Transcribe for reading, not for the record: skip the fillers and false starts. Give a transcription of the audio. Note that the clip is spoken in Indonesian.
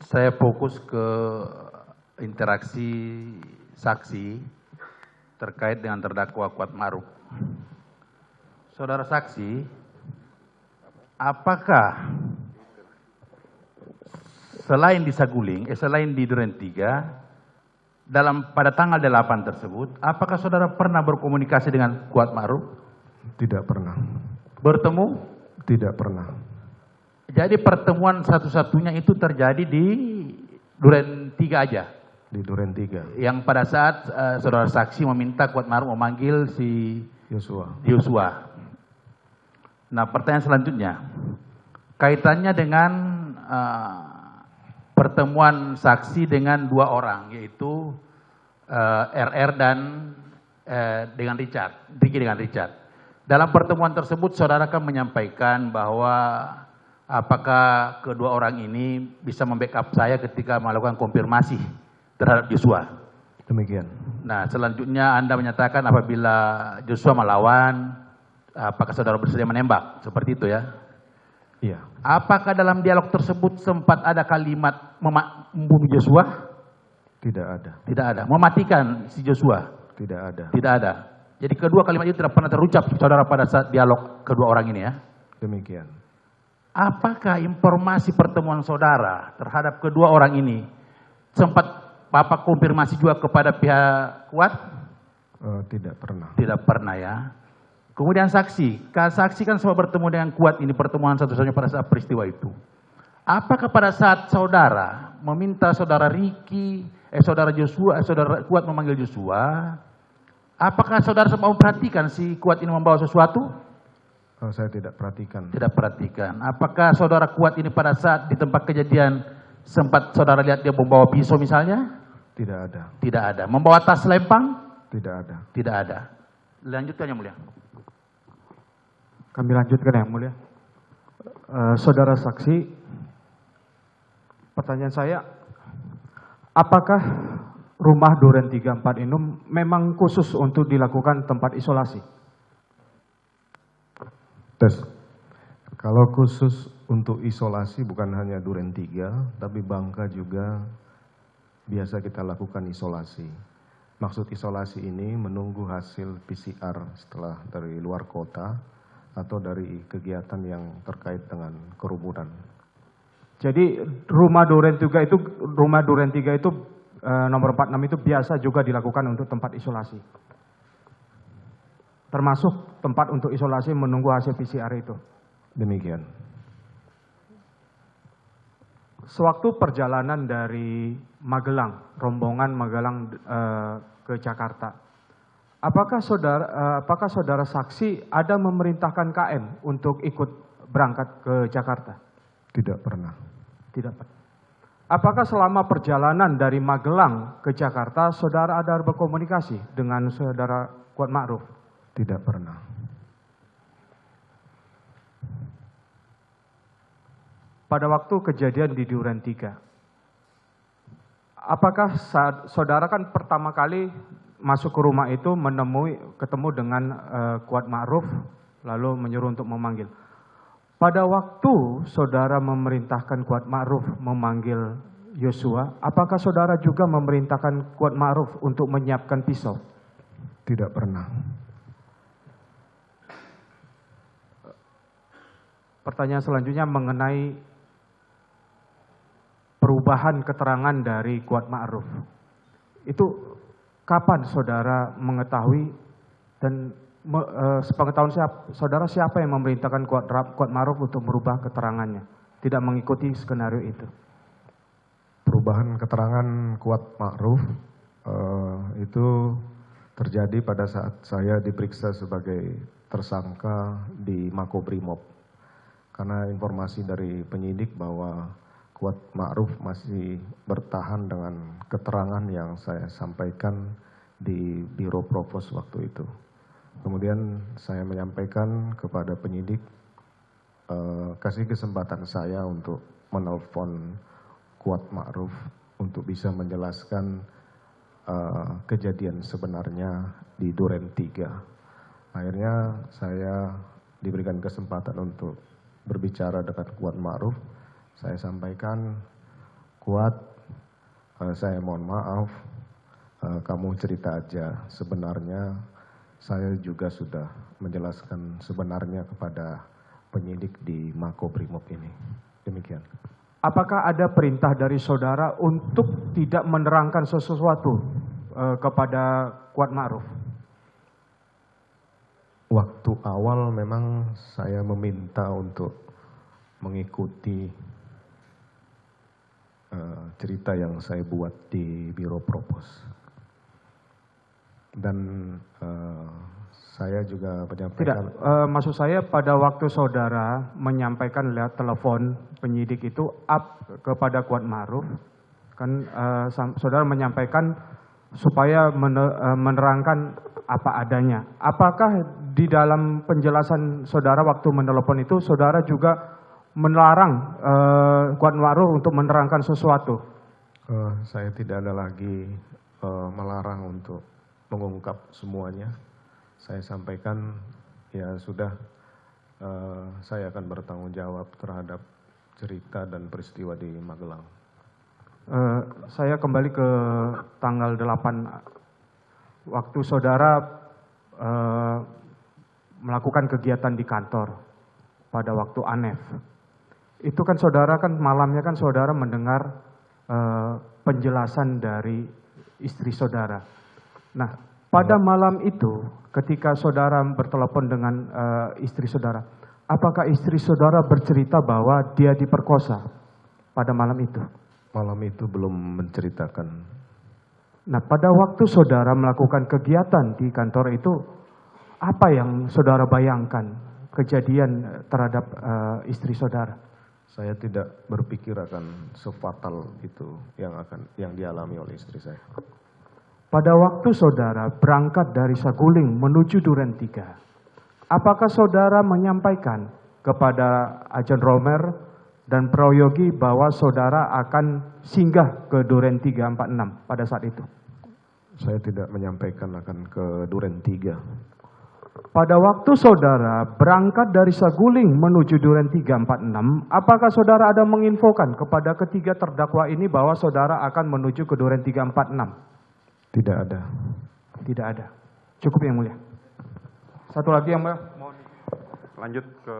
Saya fokus ke interaksi saksi terkait dengan terdakwa Kuatmaruf. Saudara saksi, apakah selain di Saguling, selain di Duren 3, pada tanggal 8 tersebut, apakah saudara pernah berkomunikasi dengan Kuatmaruf? Tidak pernah. Bertemu? Tidak pernah. Jadi pertemuan satu-satunya itu terjadi di Duren 3 aja? Di Duren 3. Yang pada saat saudara saksi meminta Kuatmaruf memanggil si Yosua. Nah, pertanyaan selanjutnya, kaitannya dengan pertemuan saksi dengan dua orang, yaitu RR dan dengan Ricky dengan Richard. Dalam pertemuan tersebut, saudara kan menyampaikan bahwa apakah kedua orang ini bisa membackup saya ketika melakukan konfirmasi terhadap Joshua. Demikian. Nah, selanjutnya Anda menyatakan apabila Joshua melawan, apakah saudara bersedia menembak? Seperti itu ya? Iya. Apakah dalam dialog tersebut sempat ada kalimat membunuh Joshua? Tidak ada. Tidak ada. Mematikan si Joshua? Tidak ada. Tidak ada. Jadi kedua kalimat itu tidak pernah terucap saudara pada saat dialog kedua orang ini ya? Demikian. Apakah informasi pertemuan saudara terhadap kedua orang ini sempat Bapak konfirmasi juga kepada pihak Kuat? Tidak pernah. Tidak pernah ya. Kemudian saksi kan sempat bertemu dengan Kuat, ini pertemuan satu-satunya pada saat peristiwa itu. Apakah pada saat saudara meminta saudara Kuat memanggil Joshua, apakah saudara sempat memperhatikan si Kuat ini membawa sesuatu? Saya tidak perhatikan. Tidak perhatikan. Apakah saudara Kuat ini pada saat di tempat kejadian sempat saudara lihat dia membawa pisau misalnya? Tidak ada. Tidak ada. Membawa tas lempang? Tidak ada. Tidak ada. Lanjutkan yang mulia. Kami lanjutkan yang mulia. Saudara saksi, pertanyaan saya, apakah rumah Duren 34 ini memang khusus untuk dilakukan tempat isolasi? Tes. Kalau khusus untuk isolasi bukan hanya Duren 3, tapi Bangka juga biasa kita lakukan isolasi. Maksud isolasi ini menunggu hasil PCR setelah dari luar kota atau dari kegiatan yang terkait dengan kerumunan. Jadi rumah Duren 3 itu nomor 46 itu biasa juga dilakukan untuk tempat isolasi. Termasuk tempat untuk isolasi menunggu hasil PCR itu. Demikian. Sewaktu perjalanan dari Magelang, rombongan Magelang ke Jakarta, apakah saudara saksi ada memerintahkan KM untuk ikut berangkat ke Jakarta? Tidak pernah. Tidak pernah. Apakah selama perjalanan dari Magelang ke Jakarta, saudara ada berkomunikasi dengan saudara Kuatmaruf? Tidak pernah. Pada waktu kejadian di Duren 3, apakah saudara kan pertama kali masuk ke rumah itu ketemu dengan Kuatmaruf, lalu menyuruh untuk memanggil. Pada waktu saudara memerintahkan Kuatmaruf memanggil Yosua, apakah saudara juga memerintahkan Kuatmaruf untuk menyiapkan pisau? Tidak pernah. Pertanyaan selanjutnya mengenai perubahan keterangan dari Kuatmaruf. Itu kapan saudara mengetahui dan sepengetahuan saudara siapa yang memerintahkan Kuatmaruf untuk merubah keterangannya, tidak mengikuti skenario itu? Perubahan keterangan Kuatmaruf itu terjadi pada saat saya diperiksa sebagai tersangka di Makobrimob. Karena informasi dari penyidik bahwa Kuatmaruf masih bertahan dengan keterangan yang saya sampaikan di Biro Provos waktu itu. Kemudian saya menyampaikan kepada penyidik, kasih kesempatan saya untuk menelpon Kuatmaruf untuk bisa menjelaskan kejadian sebenarnya di Duren 3. Akhirnya saya diberikan kesempatan untuk berbicara dengan Kuatmaruf. Saya sampaikan Kuat, saya mohon maaf, kamu cerita aja. Sebenarnya saya juga sudah menjelaskan sebenarnya kepada penyidik di Makobrimob ini. Demikian. Apakah ada perintah dari saudara untuk tidak menerangkan sesuatu kepada Kuat Ma'ruf? Waktu awal memang saya meminta untuk mengikuti cerita yang saya buat di Biro Propos. Dan saya juga menyampaikan... Tidak, maksud saya pada waktu saudara menyampaikan lewat telepon penyidik itu kepada Kuat Ma'ruf, kan saudara menyampaikan supaya menerangkan apa adanya. Apakah di dalam penjelasan saudara waktu menelepon itu, saudara juga melarang Kuat Ma'ruf untuk menerangkan sesuatu? Saya tidak ada lagi melarang untuk mengungkap semuanya. Saya sampaikan, ya sudah, saya akan bertanggung jawab terhadap cerita dan peristiwa di Magelang. Saya kembali ke tanggal 8, waktu saudara melakukan kegiatan di kantor pada waktu ANEF. Itu kan saudara kan malamnya kan saudara mendengar penjelasan dari istri saudara. Nah, pada malam itu ketika saudara bertelepon dengan istri saudara, apakah istri saudara bercerita bahwa dia diperkosa pada malam itu? Malam itu belum menceritakan. Nah, pada waktu saudara melakukan kegiatan di kantor itu, apa yang saudara bayangkan kejadian terhadap istri saudara? Saya tidak berpikir akan sefatal itu yang dialami oleh istri saya. Pada waktu saudara berangkat dari Saguling menuju Duren 3, apakah saudara menyampaikan kepada Ajen Romer dan Prayogi bahwa saudara akan singgah ke Duren 346 pada saat itu? Saya tidak menyampaikan akan ke Duren 3. Pada waktu saudara berangkat dari Saguling menuju Duren 346, apakah saudara ada menginfokan kepada ketiga terdakwa ini bahwa saudara akan menuju ke Duren 346? Tidak ada. Tidak ada. Cukup yang mulia. Satu lagi yang mulia. Mohon lanjut ke